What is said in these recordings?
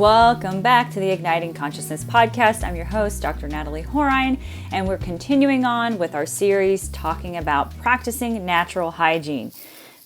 Welcome back to the Igniting Consciousness podcast. I'm your host, Dr. Natalie Horine, and we're continuing on with our series talking about practicing natural hygiene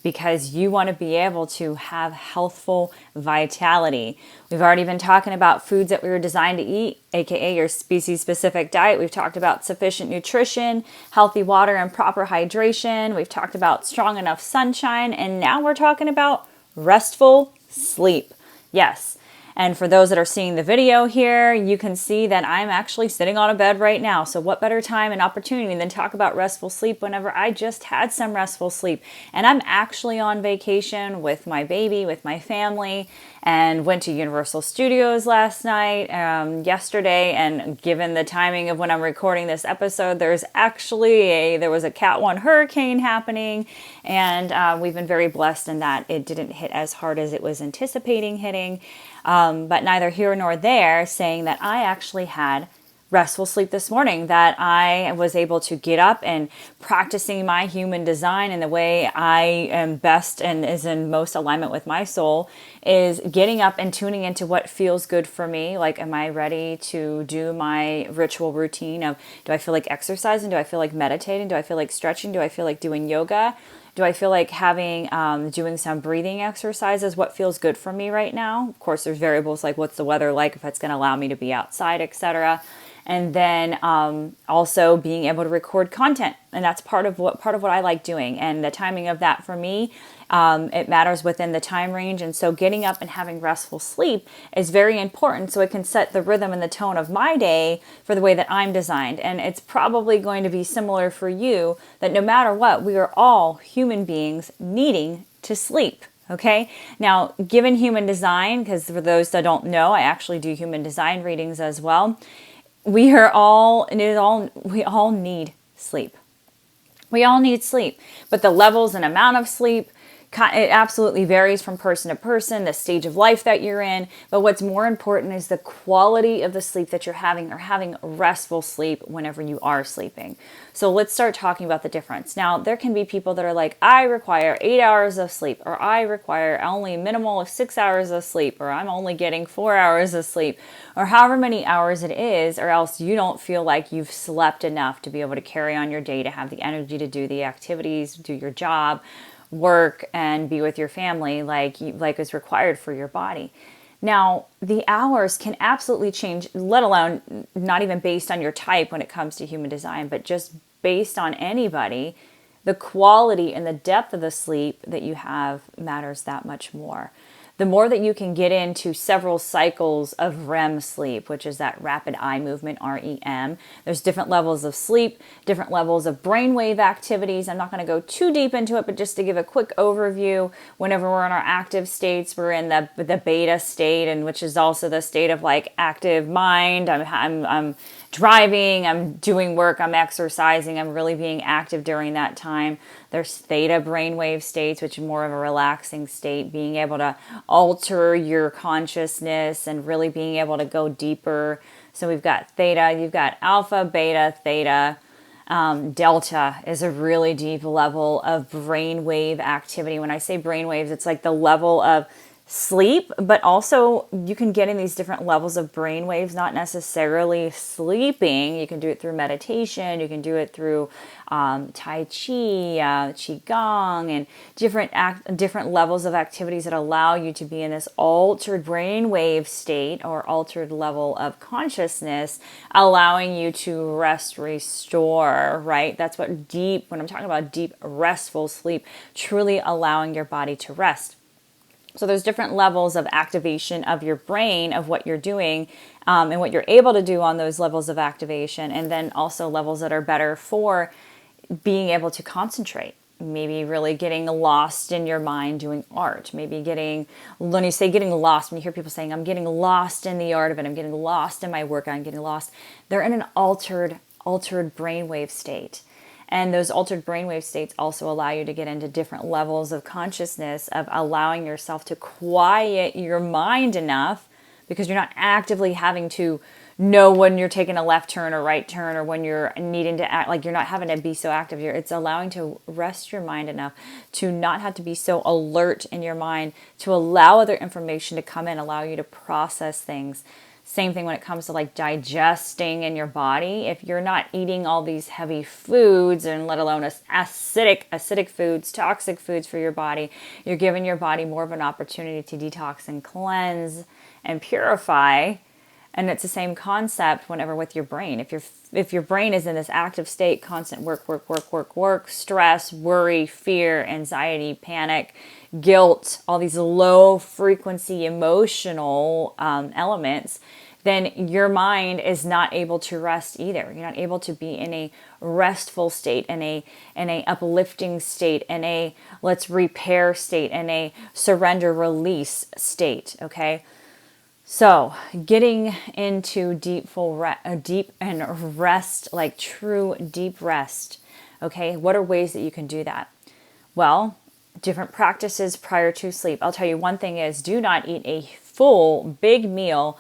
because you want to be able to have healthful vitality. We've already been talking about foods that we were designed to eat, aka your species-specific diet. We've talked about sufficient nutrition, healthy water, and proper hydration. We've talked about strong enough sunshine, and now we're talking about restful sleep. Yes. And for those that are seeing the video here, you can see that I'm actually sitting on a bed right now. So what better time and opportunity than talk about restful sleep whenever I just had some restful sleep. And I'm actually on vacation with my baby, with my family, and went to Universal Studios last night, yesterday. And given the timing of when I'm recording this episode, there was a Cat 1 hurricane happening. And we've been very blessed in that it didn't hit as hard as it was anticipating hitting. But neither here nor there, saying that I actually had restful sleep this morning, that I was able to get up and practicing my human design in the way I am best and is in most alignment with my soul, is getting up and tuning into what feels good for me. Like, am I ready to do my ritual routine of, do I feel like exercising? Do I feel like meditating? Do I feel like stretching? Do I feel like doing yoga? Do I feel like doing some breathing exercises? What feels good for me right now? Of course, there's variables like what's the weather like, if it's going to allow me to be outside, etc. And then also being able to record content, and that's part of what I like doing. And the timing of that for me, it matters within the time range. And so getting up and having restful sleep is very important, so it can set the rhythm and the tone of my day for the way that I'm designed. And it's probably going to be similar for you, that no matter what, we are all human beings needing to sleep. Okay. Now, given human design, because for those that don't know, I actually do human design readings as well. We all need sleep. We all need sleep, but the levels and amount of sleep, it absolutely varies from person to person, the stage of life that you're in. But what's more important is the quality of the sleep that you're having, or having restful sleep whenever you are sleeping. So let's start talking about the difference. Now, there can be people that are like, I require 8 hours of sleep, or I require only minimal of 6 hours of sleep, or I'm only getting 4 hours of sleep, or however many hours it is, or else you don't feel like you've slept enough to be able to carry on your day, to have the energy to do the activities, do your job, work, and be with your family like is required for your body. Now, the hours can absolutely change, let alone not even based on your type when it comes to human design, but just based on anybody. The quality and the depth of the sleep that you have matters that much more. The more that you can get into several cycles of REM sleep, which is that rapid eye movement, REM. There's different levels of sleep, different levels of brainwave activities. I'm not going to go too deep into it, but just to give a quick overview, whenever we're in our active states, we're in the beta state, and which is also the state of like active mind. I'm driving, I'm doing work, I'm exercising, I'm really being active during that time. There's theta brainwave states, which is more of a relaxing state, being able to alter your consciousness and really being able to go deeper. So we've got theta, you've got alpha, beta, theta. Delta is a really deep level of brainwave activity. When I say brainwaves, it's like the level of sleep, but also you can get in these different levels of brain waves, not necessarily sleeping. You can do it through meditation. You can do it through Tai Chi, Qigong, and different levels of activities that allow you to be in this altered brain wave state or altered level of consciousness, allowing you to rest, restore, right? That's what when I'm talking about deep, restful sleep, truly allowing your body to rest. So there's different levels of activation of your brain, of what you're doing, and what you're able to do on those levels of activation. And then also levels that are better for being able to concentrate. Maybe really getting lost in your mind doing art. Maybe when you say getting lost, when you hear people saying, I'm getting lost in the art of it, I'm getting lost in my work, I'm getting lost. They're in an altered brainwave state. And those altered brainwave states also allow you to get into different levels of consciousness, of allowing yourself to quiet your mind enough, because you're not actively having to know when you're taking a left turn or right turn, or when you're needing to act, like you're not having to be so active. It's allowing to rest your mind enough to not have to be so alert in your mind, to allow other information to come in, allow you to process things. Same thing when it comes to like digesting in your body. If you're not eating all these heavy foods, and let alone acidic foods, toxic foods for your body, you're giving your body more of an opportunity to detox and cleanse and purify. And it's the same concept whenever with your brain. If your brain is in this active state, constant work, stress, worry, fear, anxiety, panic, guilt, all these low frequency emotional elements, then your mind is not able to rest either. You're not able to be in a restful state, in a uplifting state, in a let's repair state, in a surrender release state. Okay. So getting into deep and rest, like true deep rest. Okay. What are ways that you can do that? Well, different practices prior to sleep. I'll tell you one thing is, do not eat a full big meal.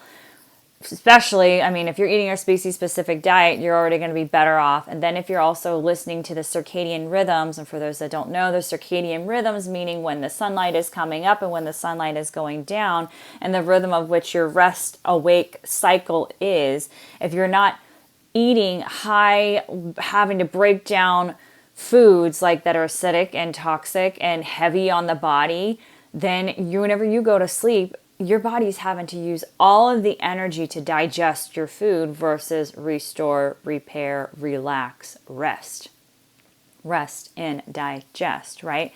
Especially, I mean, if you're eating a species-specific diet, you're already going to be better off. And then if you're also listening to the circadian rhythms, and for those that don't know, the circadian rhythms, meaning when the sunlight is coming up and when the sunlight is going down, and the rhythm of which your rest-awake cycle is, if you're not eating high, having to break down foods like that are acidic and toxic and heavy on the body, then whenever you go to sleep, your body's having to use all of the energy to digest your food versus restore, repair, relax, rest. Rest and digest, right?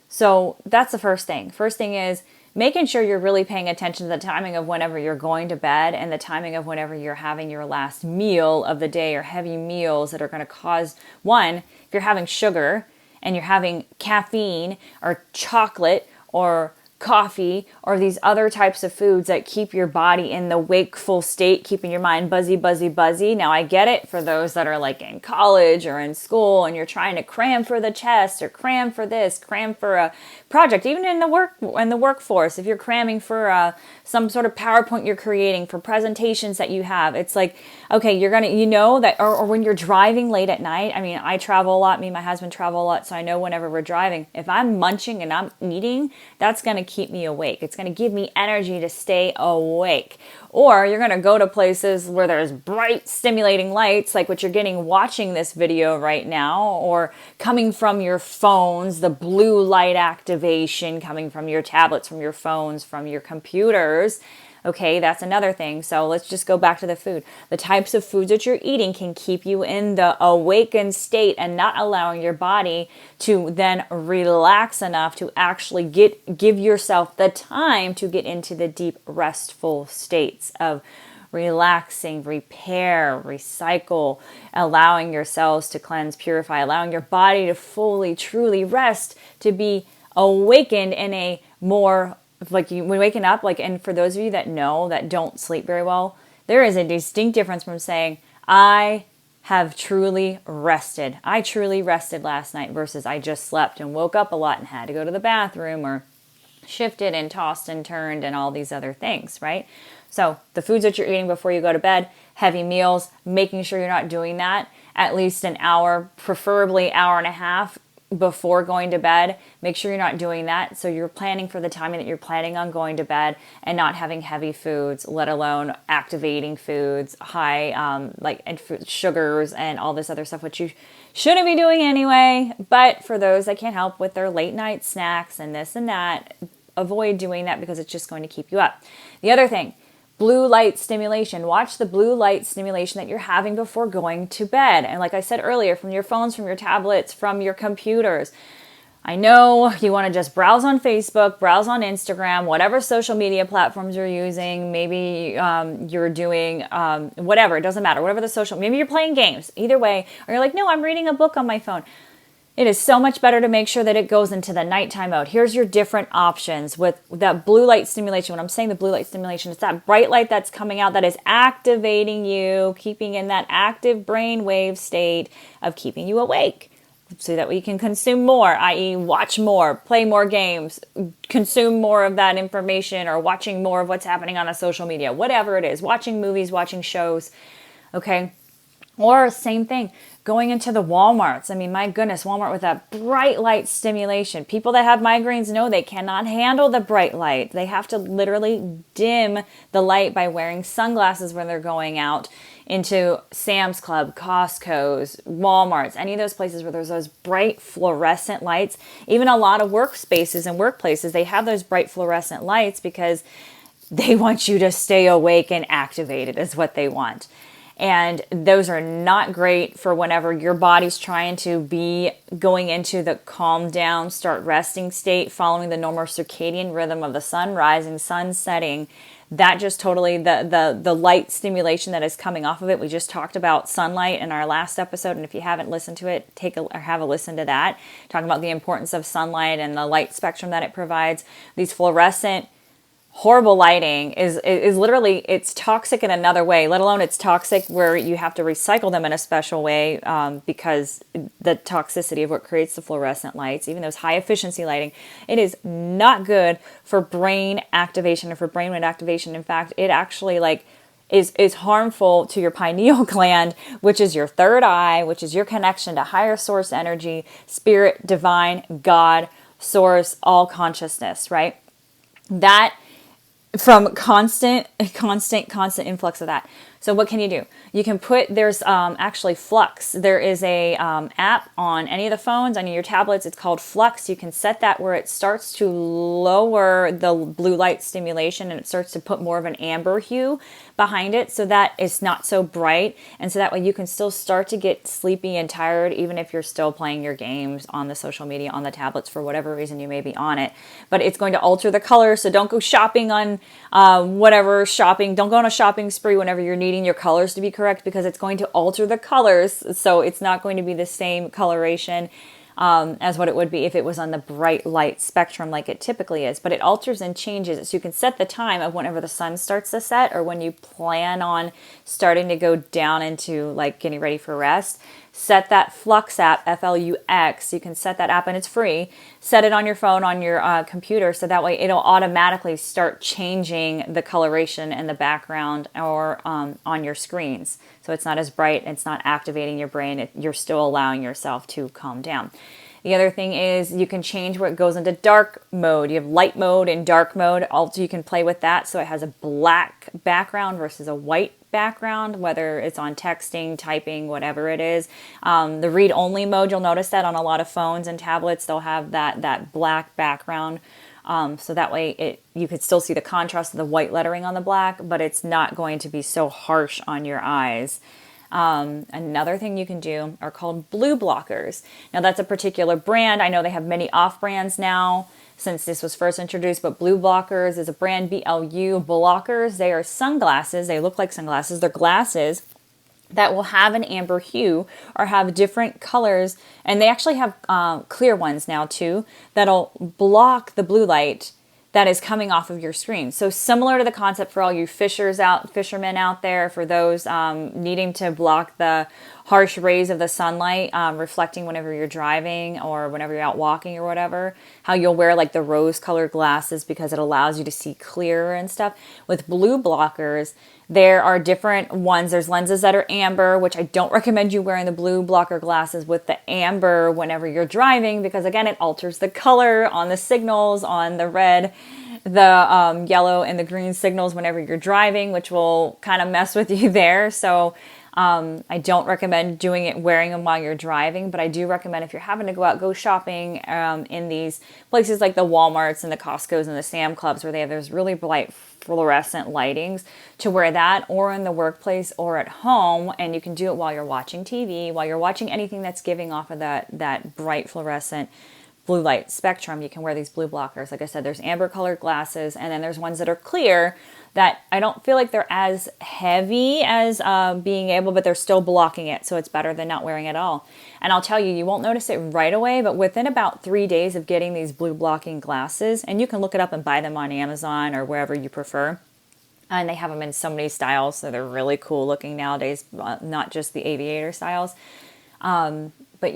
So that's the first thing. First thing is making sure you're really paying attention to the timing of whenever you're going to bed and the timing of whenever you're having your last meal of the day, or heavy meals that are going to cause, one, if you're having sugar and you're having caffeine or chocolate or coffee or these other types of foods that keep your body in the wakeful state, keeping your mind buzzy. Now I get it for those that are like in college or in school and you're trying to cram for the test or cram for this, cram for a project, even in the workforce. If you're cramming for some sort of PowerPoint you're creating for presentations that you have, it's like, okay, you're gonna, that, or when you're driving late at night. I mean, I travel a lot. Me and my husband travel a lot, so I know whenever we're driving, if I'm munching and I'm eating, that's gonna keep me awake. It's going to give me energy to stay awake. Or you're going to go to places where there's bright stimulating lights, like what you're getting watching this video right now, or coming from your phones, the blue light activation coming from your tablets, from your phones, from your computers. Okay, that's another thing. So let's just go back to the food. The types of foods that you're eating can keep you in the awakened state and not allowing your body to then relax enough to actually give yourself the time to get into the deep restful states of relaxing, repair, recycle, allowing your cells to cleanse, purify, allowing your body to fully, truly rest, to be awakened in a more like you when waking up, like, and for those of you that know that don't sleep very well, there is a distinct difference from saying, I have truly rested. I truly rested last night versus I just slept and woke up a lot and had to go to the bathroom or shifted and tossed and turned and all these other things, right? So the foods that you're eating before you go to bed, heavy meals, making sure you're not doing that at least an hour, preferably hour and a half before going to bed. Make sure you're not doing that. So you're planning for the timing that you're planning on going to bed and not having heavy foods, let alone activating foods, high and sugars and all this other stuff, which you shouldn't be doing anyway. But for those that can't help with their late night snacks and this and that, avoid doing that because it's just going to keep you up. The other thing, blue light stimulation. Watch the blue light stimulation that you're having before going to bed. And like I said earlier, from your phones, from your tablets, from your computers. I know you want to just browse on Facebook, browse on Instagram, whatever social media platforms you're using. Maybe you're doing whatever. It doesn't matter. Whatever the social, maybe you're playing games. Either way. Or you're like, no, I'm reading a book on my phone. It is so much better to make sure that it goes into the nighttime mode. Here's your different options with that blue light stimulation. When I'm saying the blue light stimulation, it's that bright light that's coming out that is activating you, keeping in that active brain wave state of keeping you awake. so that we can consume more, i.e. watch more, play more games, consume more of that information, or watching more of what's happening on the social media, whatever it is, watching movies, watching shows, okay? Or same thing, going into the Walmarts. I mean, my goodness, Walmart with that bright light stimulation. People that have migraines know they cannot handle the bright light. They have to literally dim the light by wearing sunglasses when they're going out into Sam's Club, Costco's, Walmart's, any of those places where there's those bright fluorescent lights. Even a lot of workspaces and workplaces, they have those bright fluorescent lights because they want you to stay awake and activated is what they want. And those are not great for whenever your body's trying to be going into the calm down, start resting state, following the normal circadian rhythm of the sun rising, sun setting. That just totally, the light stimulation that is coming off of it. We just talked about sunlight in our last episode. And if you haven't listened to it, have a listen to that. Talking about the importance of sunlight and the light spectrum that it provides. These fluorescent horrible lighting is literally, it's toxic in another way, let alone it's toxic where you have to recycle them in a special way because the toxicity of what creates the fluorescent lights, even those high efficiency lighting, it is not good for brain activation or for brainwave activation. In fact, it actually is harmful to your pineal gland, which is your third eye, which is your connection to higher source energy, spirit, divine, God, source, all consciousness, right? That from constant influx of that. So what can you do? You can there's actually Flux. There is a app on any of the phones, on your tablets. It's called Flux. You can set that where it starts to lower the blue light stimulation and it starts to put more of an amber hue behind it so that it's not so bright. And so that way you can still start to get sleepy and tired even if you're still playing your games on the social media, on the tablets, for whatever reason you may be on it. But it's going to alter the color. So don't go shopping on don't go on a shopping spree whenever you're needing your colors to be correct, because it's going to alter the colors. So it's not going to be the same coloration as what it would be if it was on the bright light spectrum like it typically is. But it alters and changes it. So you can set the time of whenever the sun starts to set or when you plan on starting to go down into like getting ready for rest. Set that Flux app, Flux. You can set that app and it's free. Set it on your phone, on your computer, so that way it'll automatically start changing the coloration and the background or on your screens. So it's not as bright, it's not activating your brain, you're still allowing yourself to calm down. The other thing is you can change where it goes into dark mode. You have light mode and dark mode. Also, you can play with that so it has a black background versus a white background, whether it's on texting, typing, whatever it is. The read-only mode, you'll notice that on a lot of phones and tablets, they'll have that black background. So that way you could still see the contrast of the white lettering on the black, but it's not going to be so harsh on your eyes. Another thing you can do are called blue blockers. Now that's a particular brand. I know they have many off brands now since this was first introduced, but blue blockers is a brand, BLU blockers. They are sunglasses. They look like sunglasses. They're glasses that will have an amber hue or have different colors. And they actually have clear ones now too that'll block the blue light that is coming off of your screen. So similar to the concept for all you fishermen out there, for those needing to block the harsh rays of the sunlight reflecting whenever you're driving or whenever you're out walking or whatever, how you'll wear like the rose-colored glasses because it allows you to see clearer and stuff. With blue blockers, there are different ones. There's lenses that are amber, which I don't recommend you wearing the blue blocker glasses with the amber whenever you're driving because, again, it alters the color on the signals, on the red, the yellow, and the green signals whenever you're driving, which will kind of mess with you there. So I don't recommend wearing them while you're driving, but I do recommend if you're having to go shopping in these places like the Walmarts and the Costco's and the Sam Clubs where they have those really bright fluorescent lightings, to wear that, or in the workplace or at home. And you can do it while you're watching TV, while you're watching anything that's giving off of that bright fluorescent blue light spectrum. You can wear these blue blockers. Like I said, there's amber colored glasses, and then there's ones that are clear that I don't feel like they're as heavy as being able, but they're still blocking it. So it's better than not wearing it at all. And I'll tell you, you won't notice it right away, but within about 3 days of getting these blue blocking glasses, and you can look it up and buy them on Amazon or wherever you prefer. And they have them in so many but they're really cool looking nowadays, not just the aviator styles. But but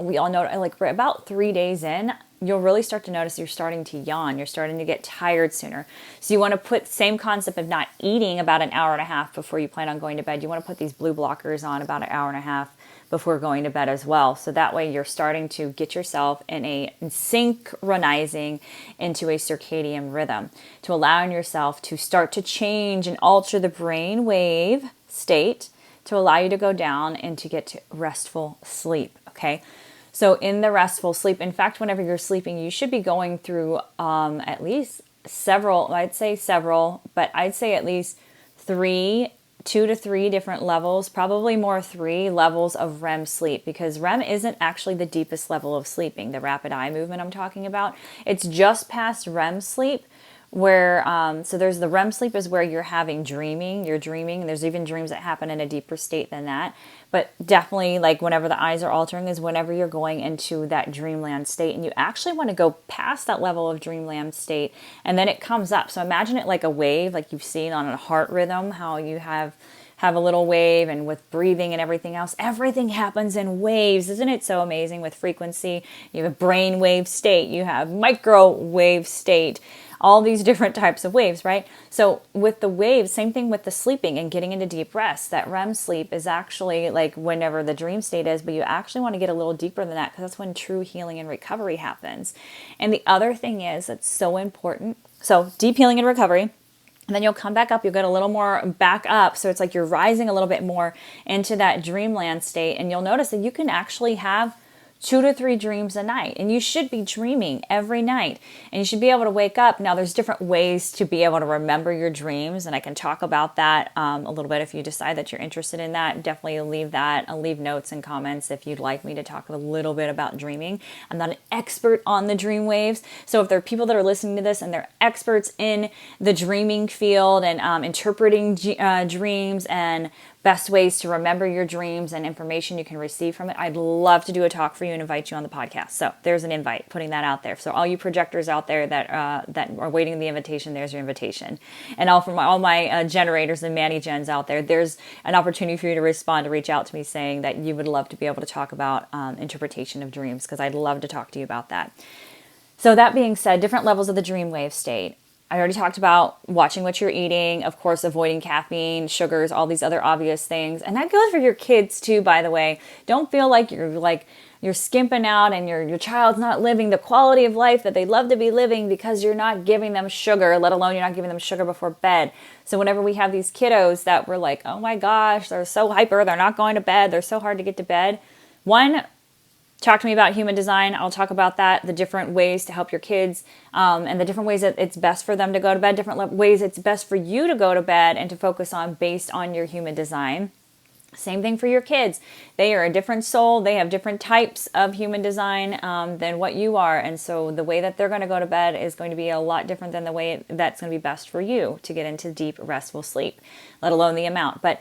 we all know, like we're about 3 days in, you'll really start to notice you're starting to yawn. You're starting to get tired sooner. So you want to put same concept of not eating about an hour and a half before you plan on going to bed. You want to put these blue blockers on about an hour and a half before going to bed as well. So that way you're starting to get yourself in a synchronizing into a circadian rhythm, to allowing yourself to start to change and alter the brain wave state to allow you to go down and to get to restful sleep. Okay. So in the restful sleep, in fact, whenever you're sleeping, you should be going through at least I'd say at least 2 to 3 different levels, probably more 3 levels of REM sleep, because REM isn't actually the deepest level of sleeping, the rapid eye movement I'm talking about. It's just past REM sleep, where so there's the REM sleep is where you're dreaming, and there's even dreams that happen in a deeper state than that. But definitely, like whenever the eyes are altering is whenever you're going into that dreamland state, and you actually want to go past that level of dreamland state, and then it comes up. So imagine it like a wave, like you've seen on a heart rhythm, how you have a little wave, and with breathing and everything else, everything happens in waves. Isn't it so amazing? With frequency, you have a brain wave state, you have microwave state, all these different types of waves, right? So with the waves, same thing with the sleeping and getting into deep rest. That REM sleep is actually like whenever the dream state is, but you actually want to get a little deeper than that, because that's when true healing and recovery happens. And the other thing is that's so important. So deep healing and recovery. And then you'll come back up, you'll get a little more back up. So it's like you're rising a little bit more into that dreamland state. And you'll notice that you can actually have 2 to 3 dreams a night. And you should be dreaming every night. And you should be able to wake up. Now, there's different ways to be able to remember your dreams. And I can talk about that a little bit if you decide that you're interested in that. Definitely leave that. I'll leave notes and comments if you'd like me to talk a little bit about dreaming. I'm not an expert on the dream waves. So if there are people that are listening to this and they're experts in the dreaming field and interpreting dreams and best ways to remember your dreams and information you can receive from it, I'd love to do a talk for you and invite you on the podcast. So there's an invite, putting that out there. So all you projectors out there that are waiting the invitation, there's your invitation. And all my generators and Manny-gens out there, there's an opportunity for you to respond, to reach out to me saying that you would love to be able to talk about interpretation of dreams, because I'd love to talk to you about that. So that being said, different levels of the dream wave state. I already talked about watching what you're eating, of course, avoiding caffeine, sugars, all these other obvious things. And that goes for your kids too, by the way. Don't feel like you're skimping out and your child's not living the quality of life that they love to be living because you're not giving them sugar, let alone you're not giving them sugar before bed. So whenever we have these kiddos that we're like, oh my gosh, they're so hyper, they're not going to bed, they're so hard to get to bed. One, talk to me about human design. I'll talk about that, the different ways to help your kids, and the different ways that it's best for them to go to bed, different ways it's best for you to go to bed and to focus on based on your human design. Same thing for your kids. They are a different soul. They have different types of human design than what you are. And so the way that they're going to go to bed is going to be a lot different than the way that's going to be best for you to get into deep, restful sleep, let alone the amount. But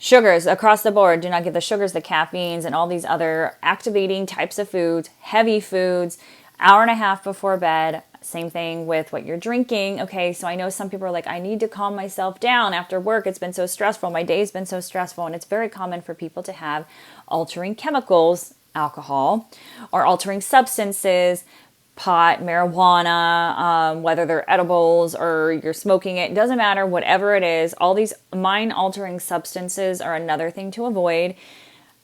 sugars across the board, do not give the sugars, the caffeines, and all these other activating types of foods, heavy foods, hour and a half before bed. Same thing with what you're drinking. Okay, so I know some people are like, I need to calm myself down after work. It's been so stressful. My day's been so stressful. And it's very common for people to have altering chemicals, alcohol, or altering substances, pot, marijuana, whether they're edibles or you're smoking it, doesn't matter, whatever it is, all these mind-altering substances are another thing to avoid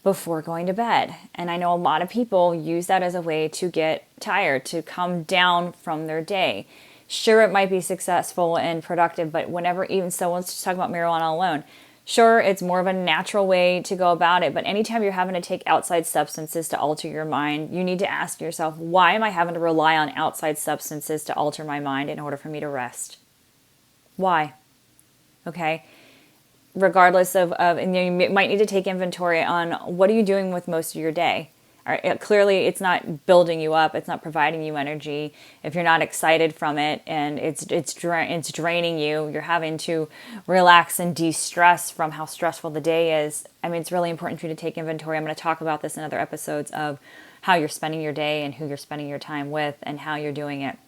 before going to bed. And I know a lot of people use that as a way to get tired, to come down from their day. Sure, it might be successful and productive, but whenever, even so, let's just talk about marijuana alone. Sure, it's more of a natural way to go about it, but anytime you're having to take outside substances to alter your mind, you need to ask yourself, why am I having to rely on outside substances to alter my mind in order for me to rest? Why? Okay? Regardless of and you might need to take inventory on what are you doing with most of your day. Clearly, it's not building you up. It's not providing you energy. If you're not excited from it and it's draining you, you're having to relax and de-stress from how stressful the day is. I mean, it's really important for you to take inventory. I'm going to talk about this in other episodes of how you're spending your day and who you're spending your time with and how you're doing it.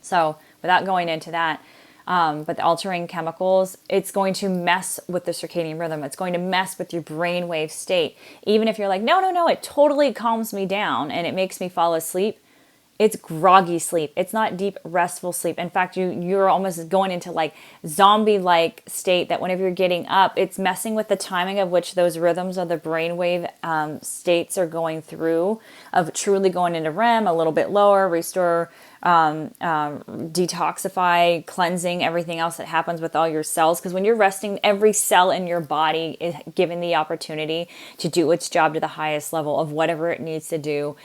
So without going into that, But the altering chemicals, it's going to mess with the circadian rhythm. It's going to mess with your brainwave state. Even if you're like, no, it totally calms me down and it makes me fall asleep. It's groggy sleep. It's not deep, restful sleep. In fact, you're almost going into like zombie-like state that whenever you're getting up, it's messing with the timing of which those rhythms of the brainwave states are going through, of truly going into REM, a little bit lower, restore, detoxify, cleansing, everything else that happens with all your cells. Because when you're resting, every cell in your body is given the opportunity to do its job to the highest level of whatever it needs to do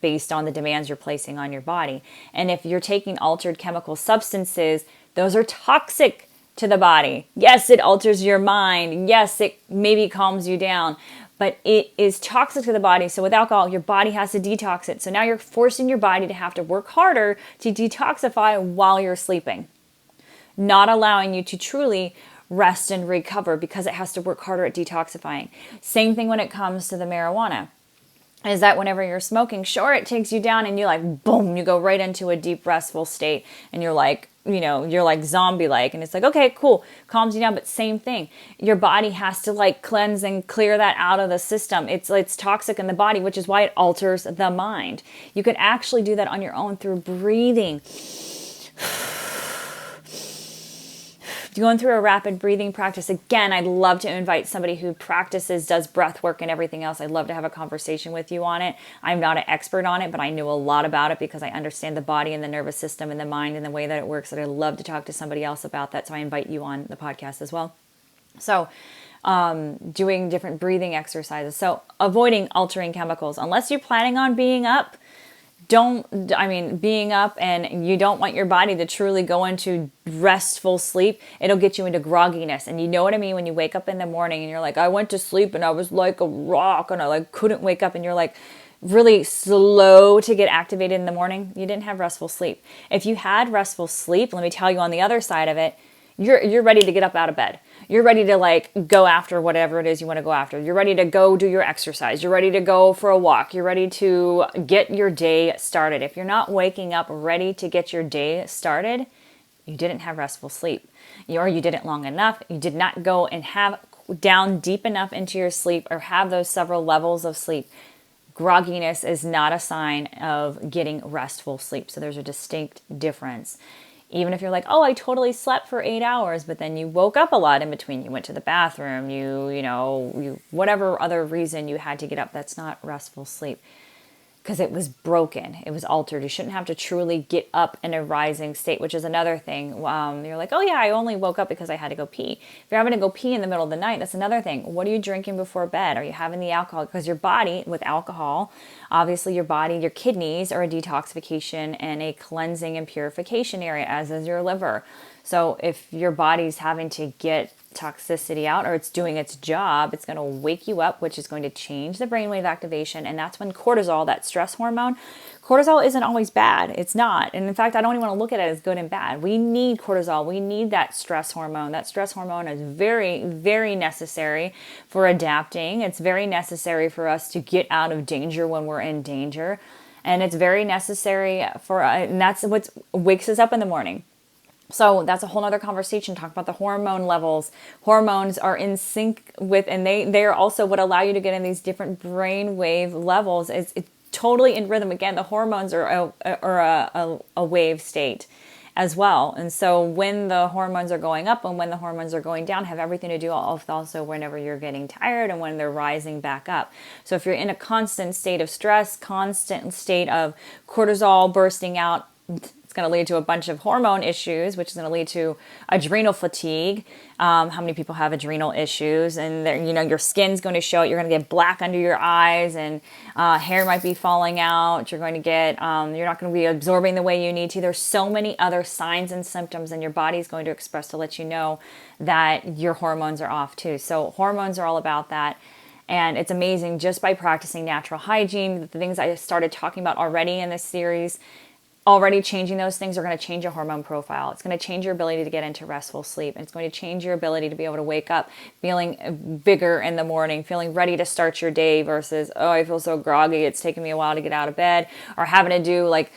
based on the demands you're placing on your body. And if you're taking altered chemical substances, those are toxic to the body. Yes, it alters your mind. Yes, it maybe calms you down, but it is toxic to the body. So with alcohol, your body has to detox it. So now you're forcing your body to have to work harder to detoxify while you're sleeping, not allowing you to truly rest and recover because it has to work harder at detoxifying. Same thing when it comes to the marijuana. Is that whenever you're smoking, sure, it takes you down and you like, boom, you go right into a deep restful state and you're like, you're like zombie-like, and it's like, okay, cool, calms you down, but same thing. Your body has to like cleanse and clear that out of the system. It's toxic in the body, which is why it alters the mind. You can actually do that on your own through breathing. Going through a rapid breathing practice. Again, I'd love to invite somebody who practices, does breath work and everything else. I'd love to have a conversation with you on it. I'm not an expert on it, but I know a lot about it because I understand the body and the nervous system and the mind and the way that it works. And I'd love to talk to somebody else about that. So I invite you on the podcast as well. So doing different breathing exercises. So avoiding altering chemicals. Unless you're planning on being up, being up and you don't want your body to truly go into restful sleep, it'll get you into grogginess. And you know what I mean? When you wake up in the morning and you're like, I went to sleep and I was like a rock and I like couldn't wake up, and you're like really slow to get activated in the morning, you didn't have restful sleep. If you had restful sleep, let me tell you on the other side of it, you're ready to get up out of bed. You're ready to like go after whatever it is you want to go after. You're ready to go do your exercise. You're ready to go for a walk. You're ready to get your day started. If you're not waking up ready to get your day started, you didn't have restful sleep. Or you didn't long enough. You did not go and have down deep enough into your sleep or have those several levels of sleep. Grogginess is not a sign of getting restful sleep. So there's a distinct difference. Even if you're like, oh, I totally slept for 8 hours, but then you woke up a lot in between. You went to the bathroom, you whatever other reason you had to get up, that's not restful sleep. Because it was broken. It was altered. You shouldn't have to truly get up in a rising state, which is another thing. You're like, oh yeah, I only woke up because I had to go pee. If you're having to go pee in the middle of the night, that's another thing. What are you drinking before bed? Are you having the alcohol? Because your body, with alcohol, obviously your body, your kidneys are a detoxification and a cleansing and purification area, as is your liver. So if your body's having to get toxicity out or it's doing its job, it's going to wake you up, which is going to change the brainwave activation. And that's when cortisol, that stress hormone, cortisol isn't always bad. It's not. And in fact, I don't even want to look at it as good and bad. We need cortisol. We need that stress hormone. That stress hormone is very, very necessary for adapting. It's very necessary for us to get out of danger when we're in danger. And it's very necessary and that's what wakes us up in the morning. So that's a whole other conversation, talk about the hormone levels. Hormones are in sync with, and they are also what allow you to get in these different brain wave levels. It's totally in rhythm. Again, the hormones are a wave state as well. And so when the hormones are going up and when the hormones are going down, have everything to do also whenever you're getting tired and when they're rising back up. So if you're in a constant state of stress, constant state of cortisol bursting out, it's going to lead to a bunch of hormone issues, which is going to lead to adrenal fatigue. How many people have adrenal issues? And your skin's going to show it. You're going to get black under your eyes, and hair might be falling out. You're going to get, you're not going to be absorbing the way you need to. There's so many other signs and symptoms, and your body's going to express to let you know that your hormones are off too. So hormones are all about that. And it's amazing just by practicing natural hygiene, the things I started talking about already in this series. Already changing those things are going to change your hormone profile. It's going to change your ability to get into restful sleep. And it's going to change your ability to be able to wake up feeling bigger in the morning, feeling ready to start your day versus, oh, I feel so groggy. It's taking me a while to get out of bed, or having to do like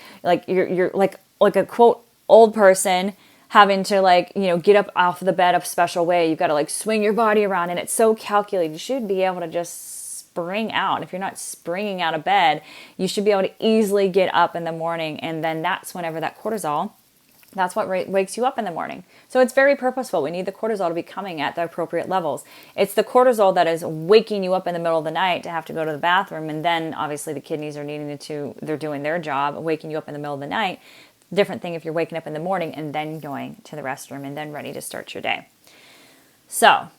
you're like a quote old person having to like, get up off the bed a special way. You've got to like swing your body around, and it's so calculated. You should be able to just spring out. If you're not springing out of bed, you should be able to easily get up in the morning. And then that's whenever that cortisol, that's what wakes you up in the morning. So it's very purposeful. We need the cortisol to be coming at the appropriate levels. It's the cortisol that is waking you up in the middle of the night to have to go to the bathroom. And then obviously the kidneys are they're doing their job, waking you up in the middle of the night. Different thing if you're waking up in the morning and then going to the restroom and then ready to start your day. So,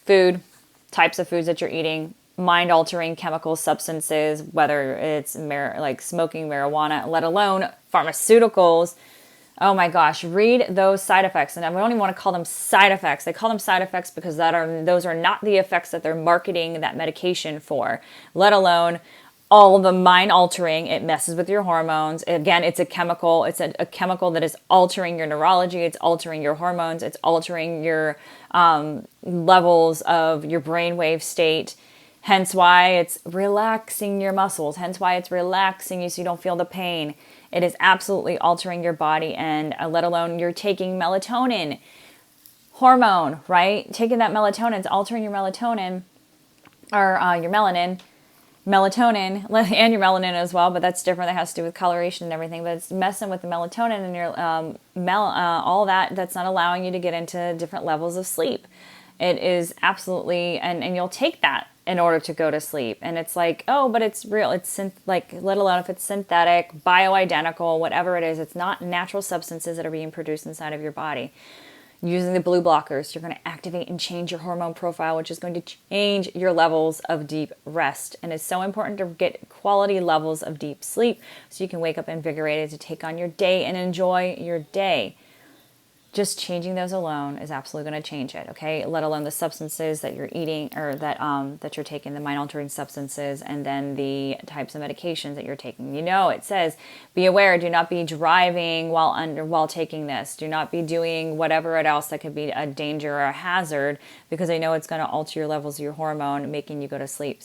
food, types of foods that you're eating, mind-altering chemical substances, whether it's like smoking marijuana, let alone pharmaceuticals. Oh my gosh, read those side effects. And I don't even want to call them side effects. They call them side effects because those are not the effects that they're marketing that medication for, let alone all the mind altering. It messes with your hormones. Again, it's a chemical. It's a chemical that is altering your neurology. It's altering your hormones. It's altering your levels of your brainwave state. Hence why it's relaxing your muscles. Hence why it's relaxing you so you don't feel the pain. It is absolutely altering your body, and let alone you're taking melatonin hormone, right? Taking that melatonin, it's altering your melatonin or your melatonin and your melanin as well, but that's different. That has to do with coloration and everything, but it's messing with the melatonin and your all that's not allowing you to get into different levels of sleep. It is absolutely, and you'll take that in order to go to sleep. And it's like, oh, but it's real. It's like, let alone if it's synthetic, bioidentical, whatever it is, it's not natural substances that are being produced inside of your body. Using the blue blockers, you're going to activate and change your hormone profile, which is going to change your levels of deep rest. And it's so important to get quality levels of deep sleep so you can wake up invigorated to take on your day and enjoy your day. Just changing those alone is absolutely going to change it, okay? Let alone the substances that you're eating or that you're taking, the mind-altering substances, and then the types of medications that you're taking. It says, be aware, do not be driving while taking this. Do not be doing whatever else that could be a danger or a hazard, because they know it's going to alter your levels of your hormone, making you go to sleep.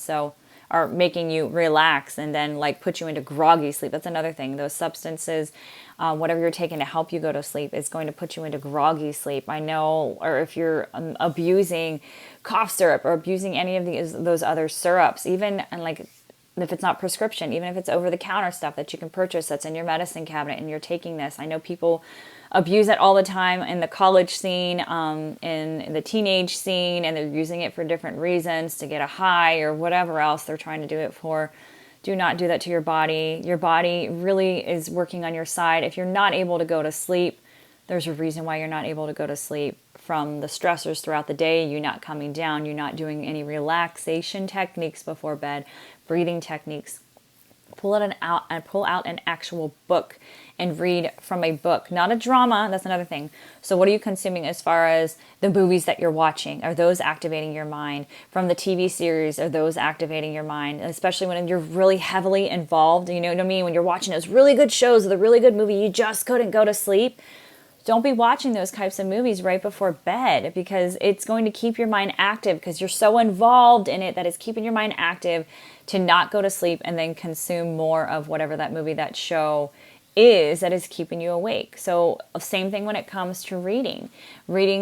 Or making you relax and then like put you into groggy sleep. That's another thing. Those substances, whatever you're taking to help you go to sleep is going to put you into groggy sleep. I know, or if you're abusing cough syrup or abusing any of those other syrups, even and like if it's not prescription, even if it's over-the-counter stuff that you can purchase that's in your medicine cabinet and you're taking this. I know people abuse it all the time in the college scene, in the teenage scene, and they're using it for different reasons to get a high or whatever else they're trying to do it for. Do not do that to your body. Your body really is working on your side. If you're not able to go to sleep, there's a reason why you're not able to go to sleep. From the stressors throughout the day, you're not coming down, you're not doing any relaxation techniques before bed, breathing techniques. Pull out an actual book and read from a book, not a drama. That's another thing. So what are you consuming as far as the movies that you're watching? Are those activating your mind? From the TV series, are those activating your mind? Especially when you're really heavily involved, you know what I mean? When you're watching those really good shows or the really good movie, you just couldn't go to sleep. Don't be watching those types of movies right before bed, because it's going to keep your mind active because you're so involved in it that it's keeping your mind active to not go to sleep and then consume more of whatever that movie, that show is that is keeping you awake. So same thing when it comes to reading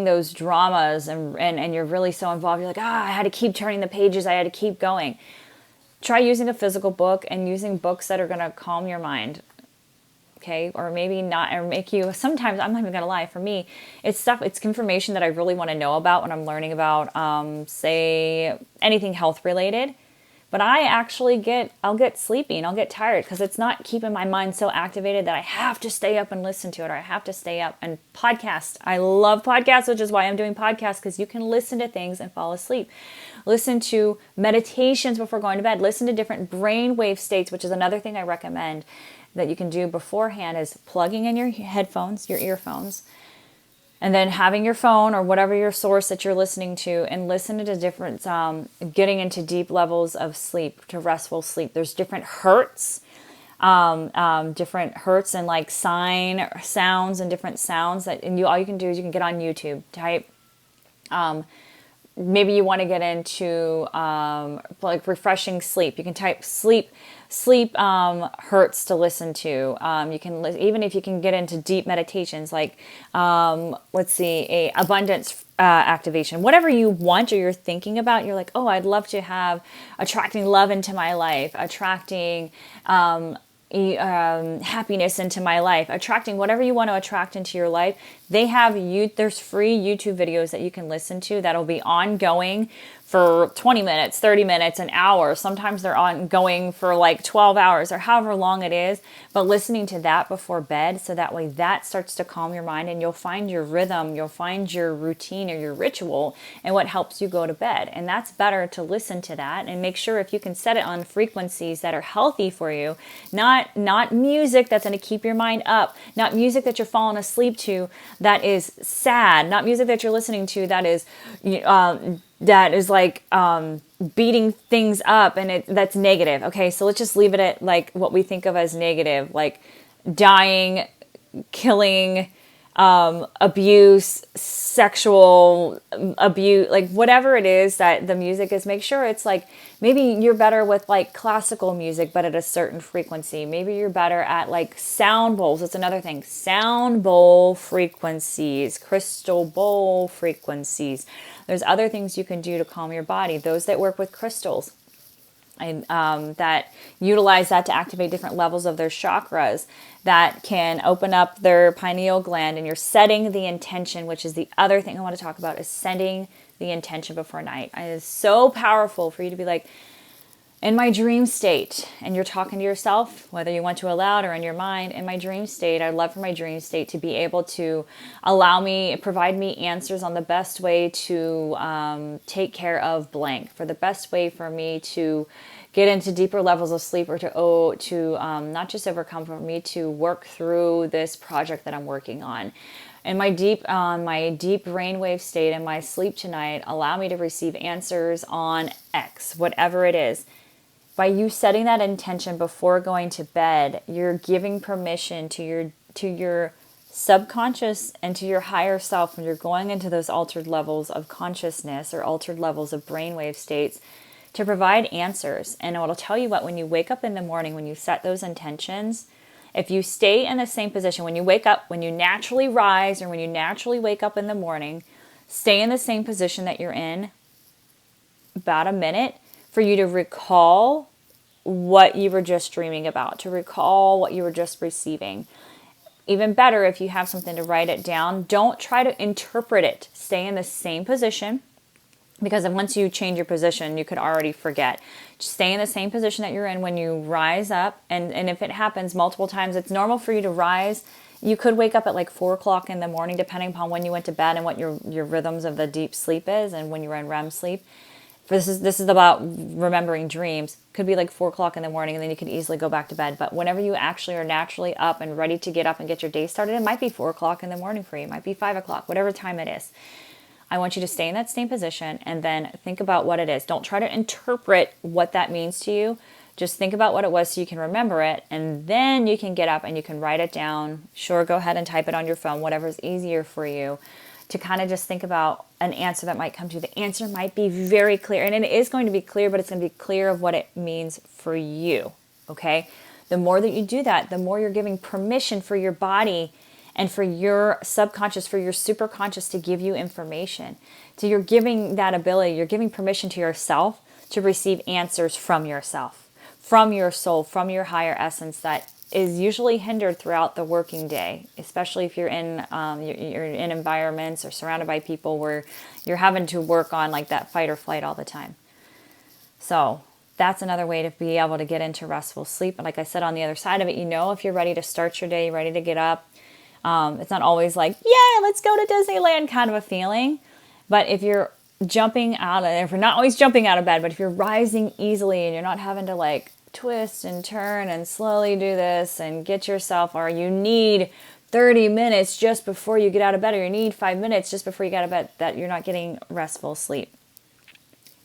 those dramas and you're really so involved. You're like, I had to keep turning the pages. I had to keep going. Try using a physical book and using books that are going to calm your mind. Okay, or maybe not, or make you, sometimes, I'm not even going to lie, for me, it's information that I really want to know about when I'm learning about, say, anything health related. But I'll get sleepy and I'll get tired because it's not keeping my mind so activated that I have to stay up and listen to it, or I have to stay up and podcast. I love podcasts, which is why I'm doing podcasts, because you can listen to things and fall asleep. Listen to meditations before going to bed. Listen to different brainwave states, which is another thing I recommend that you can do beforehand, is plugging in your headphones, your earphones, and then having your phone or whatever your source that you're listening to, and listen to different, getting into deep levels of sleep, to restful sleep. There's different hertz, and like sine sounds and different sounds that, and all you can do is you can get on YouTube, type maybe you want to get into like refreshing sleep. You can type sleep hurts to listen to. You can even if you can get into deep meditations like let's see, a abundance activation, whatever you want or you're thinking about. You're like, oh, I'd love to have attracting love into my life, attracting happiness into my life, attracting whatever you want to attract into your life. There's free YouTube videos that you can listen to that'll be ongoing for 20 minutes, 30 minutes, an hour. Sometimes they're ongoing for like 12 hours or however long it is. But listening to that before bed, so that way that starts to calm your mind and you'll find your rhythm, you'll find your routine or your ritual and what helps you go to bed. And that's better to listen to that and make sure if you can set it on frequencies that are healthy for you, not music that's going to keep your mind up, not music that you're falling asleep to that is sad, not music that you're listening to that is like beating things up and that's negative. Okay, so let's just leave it at like what we think of as negative, like dying, killing, abuse, sexual abuse, like whatever it is that the music is. Make sure it's like, maybe you're better with like classical music, but at a certain frequency. Maybe you're better at like sound bowls. That's another thing. Sound bowl frequencies, crystal bowl frequencies. There's other things you can do to calm your body. Those that work with crystals and that utilize that to activate different levels of their chakras, that can open up their pineal gland, and you're setting the intention, which is the other thing I want to talk about, is setting the intention before night. It is so powerful for you to be like, in my dream state, and you're talking to yourself, whether you want to aloud or in your mind, in my dream state, I'd love for my dream state to be able to provide me answers on the best way to take care of blank, for the best way for me to get into deeper levels of sleep, or to not just overcome, for me to work through this project that I'm working on. In my deep brainwave state in my sleep tonight, allow me to receive answers on X, whatever it is. By you setting that intention before going to bed, you're giving permission to your subconscious and to your higher self, when you're going into those altered levels of consciousness or altered levels of brainwave states, to provide answers. And it'll tell you what, when you wake up in the morning, when you set those intentions, if you stay in the same position, when you wake up, when you naturally rise or when you naturally wake up in the morning, stay in the same position that you're in about a minute for you to recall what you were just dreaming about, to recall what you were just receiving. Even better, if you have something to write it down, don't try to interpret it. Stay in the same position, because once you change your position, you could already forget. Just stay in the same position that you're in when you rise up. And if it happens multiple times, it's normal for you to rise. You could wake up at like 4 o'clock in the morning, depending upon when you went to bed and what your rhythms of the deep sleep is and when you were in REM sleep. This is about remembering dreams. Could be like 4 o'clock in the morning, and then you could easily go back to bed. But whenever you actually are naturally up and ready to get up and get your day started, it might be 4 o'clock in the morning for you. It might be 5 o'clock, whatever time it is. I want you to stay in that same position and then think about what it is. Don't try to interpret what that means to you. Just think about what it was so you can remember it, and then you can get up and you can write it down. Sure, go ahead and type it on your phone, whatever's easier for you, to kind of just think about an answer that might come to you. The answer might be very clear, and it is going to be clear, but it's going to be clear of what it means for you, okay? The more that you do that, the more you're giving permission for your body and for your subconscious, for your superconscious to give you information. So you're giving that ability, you're giving permission to yourself to receive answers from yourself, from your soul, from your higher essence that is usually hindered throughout the working day, especially if you're in environments or surrounded by people where you're having to work on like that fight or flight all the time. So that's another way to be able to get into restful sleep. And like I said, on the other side of it, if you're ready to start your day, ready to get up. It's not always like, yeah, let's go to Disneyland kind of a feeling. But if you're if you're not always jumping out of bed, but if you're rising easily and you're not having to like twist and turn and slowly do this and get yourself, or you need 30 minutes just before you get out of bed, or you need 5 minutes just before you get out of bed, that you're not getting restful sleep.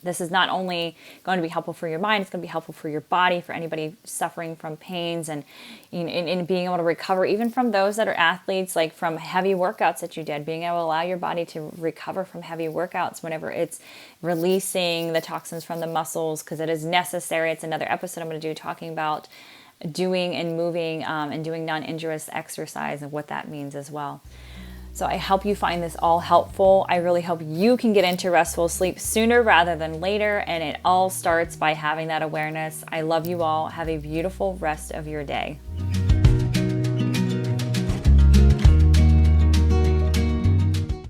This is not only going to be helpful for your mind, it's going to be helpful for your body, for anybody suffering from pains and in being able to recover, even from those that are athletes, like from heavy workouts that you did, being able to allow your body to recover from heavy workouts whenever it's releasing the toxins from the muscles, because it is necessary. It's another episode I'm going to do talking about doing and moving and doing non-injurious exercise and what that means as well. So I hope you find this all helpful. I really hope you can get into restful sleep sooner rather than later. And it all starts by having that awareness. I love you all. Have a beautiful rest of your day.